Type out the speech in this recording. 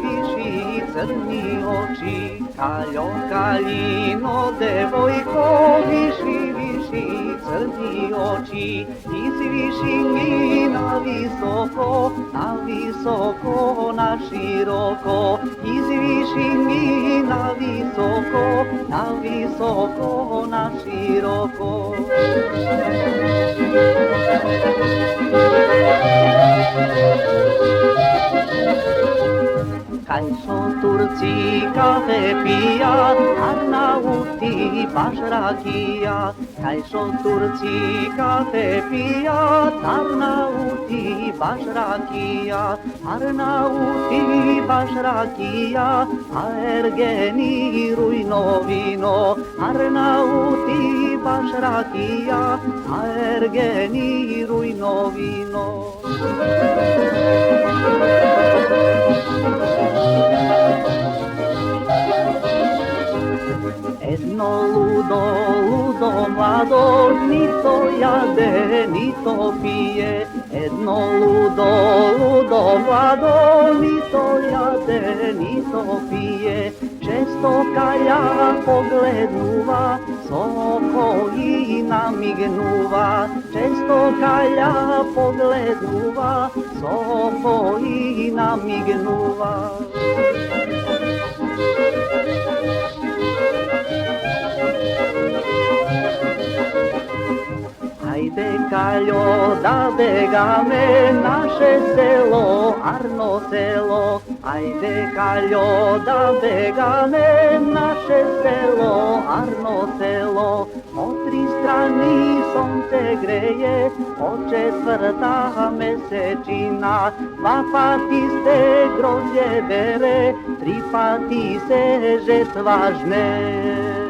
viši crni oči. Kaljo, kaljino, devojko, viši crni oči. Izviši mi na visoko, na široko. Izviši mi na visoko, na široko. Kaj so Turci kafe pija, Arnauti baš rakija. Kaj so Turci kafe pija, Arnauti baš rakija. Arnauti baš rakija, a Ergeni rujno vino. Arnauti baš rakija, a Ergeni rujno vino. Jedno ludo mlado, ni to jade, ni to pije. Jedno ludo mlado, ni to jade, ni to pije. Često kalja poglednuva, soko i namignuva. Često kalja poglednuva, soko i namignuva. Ajde Kaljo da begame naše selo, Arno selo. Ajde Kaljo da begame naše selo, Arno selo. O tri strani sonce greje, o četvrta mesečina. Dva pati se grožđe bere, tri pati se žetva žne.